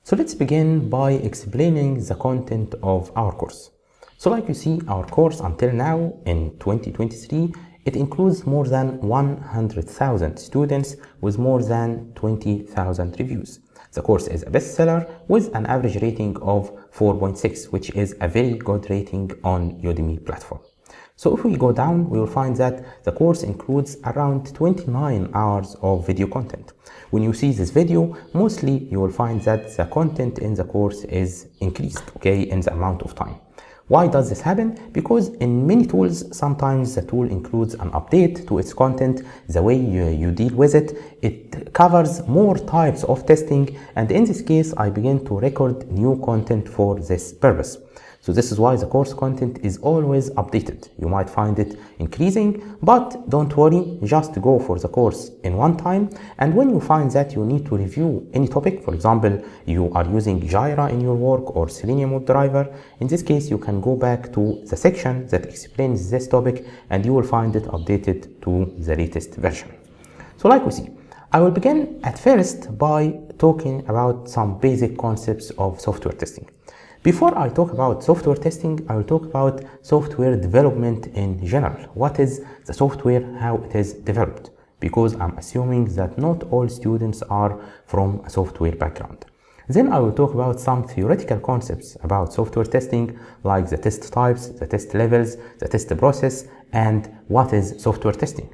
So let's begin by explaining the content of our course. So like you see, our course until now in 2023, it includes more than 100,000 students with more than 20,000 reviews. The course is a bestseller with an average rating of 4.6, which is a very good rating on Udemy platform. So if we go down, we will find that the course includes around 29 hours of video content. When you see this video, mostly you will find that the content in the course is increased, in the amount of time. Why does this happen? Because in many tools, sometimes the tool includes an update to its content, the way you deal with it. It covers more types of testing, and in this case, I begin to record new content for this purpose. So this is why the course content is always updated. You might find it increasing, but don't worry, just go for the course in one time. And when you find that you need to review any topic, for example, you are using JIRA in your work or Selenium WebDriver, in this case, you can go back to the section that explains this topic and you will find it updated to the latest version. So like we see, I will begin at first by talking about some basic concepts of software testing. Before I talk about software testing, I will talk about software development in general. What is the software, how it is developed? Because I'm assuming that not all students are from a software background. Then I will talk about some theoretical concepts about software testing, like the test types, the test levels, the test process, and what is software testing,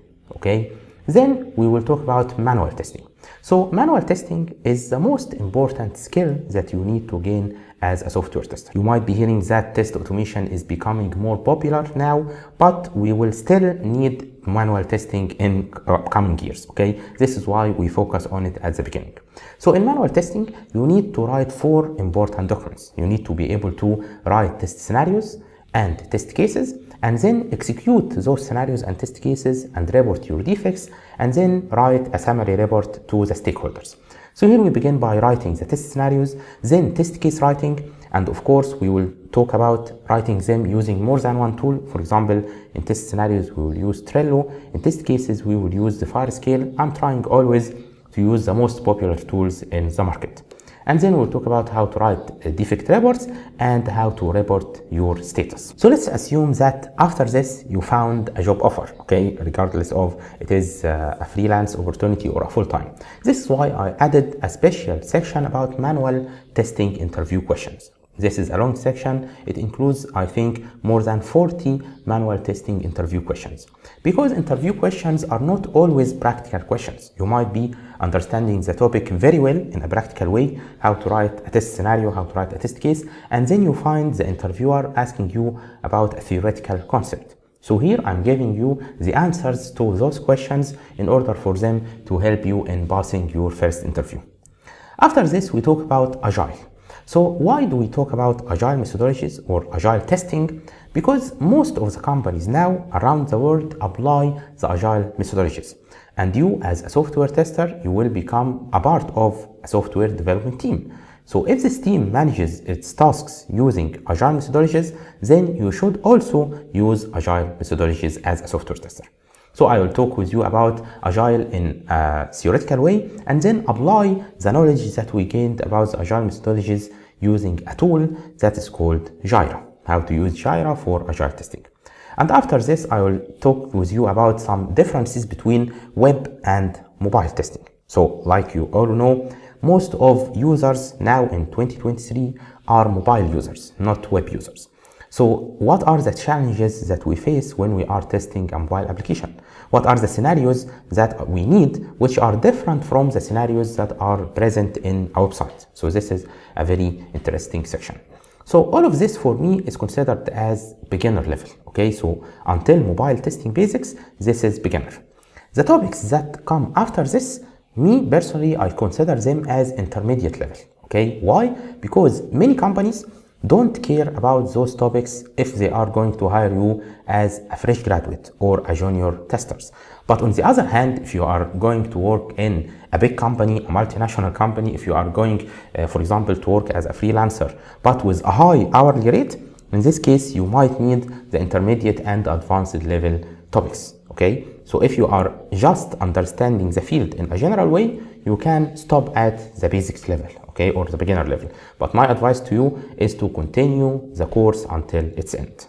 Then we will talk about manual testing. So manual testing is the most important skill that you need to gain as a software tester. You might be hearing that test automation is becoming more popular now, but we will still need manual testing in coming years, This is why we focus on it at the beginning. So in manual testing, you need to write 4 important documents. You need to be able to write test scenarios and test cases, and then execute those scenarios and test cases and report your defects, and then write a summary report to the stakeholders. So here we begin by writing the test scenarios, then test case writing, and of course we will talk about writing them using more than one tool. For example, in test scenarios we will use Trello, in test cases we will use the FireScale. I'm trying always to use the most popular tools in the market. And then we'll talk about how to write defect reports and how to report your status. So let's assume that after this you found a job offer, regardless of it is a freelance opportunity or a full-time. This is why I added a special section about manual testing interview questions. This is a long section. It includes, I think, more than 40 manual testing interview questions. Because interview questions are not always practical questions. You might be understanding the topic very well in a practical way, how to write a test scenario, how to write a test case, and then you find the interviewer asking you about a theoretical concept. So here I'm giving you the answers to those questions in order for them to help you in passing your first interview. After this, we talk about Agile. So why do we talk about Agile methodologies or Agile testing? Because most of the companies now around the world apply the Agile methodologies. And you as a software tester, you will become a part of a software development team. So if this team manages its tasks using Agile methodologies, then you should also use Agile methodologies as a software tester. So I will talk with you about Agile in a theoretical way and then apply the knowledge that we gained about the Agile methodologies using a tool that is called JIRA, how to use JIRA for Agile testing. And after this, I will talk with you about some differences between web and mobile testing. So like you all know, most of users now in 2023 are mobile users, not web users. So what are the challenges that we face when we are testing a mobile application? What are the scenarios that we need, which are different from the scenarios that are present in our website? So this is a very interesting section. So all of this for me is considered as beginner level, So until mobile testing basics, this is beginner. The topics that come after this, me personally, I consider them as intermediate level, Why? Because many companies don't care about those topics if they are going to hire you as a fresh graduate or a junior testers. But on the other hand, if you are going to work in a big company, a multinational company, if you are going, for example, to work as a freelancer, but with a high hourly rate, in this case, you might need the intermediate and advanced level topics, So if you are just understanding the field in a general way, you can stop at the basics level, okay, or the beginner level. But my advice to you is to continue the course until its end.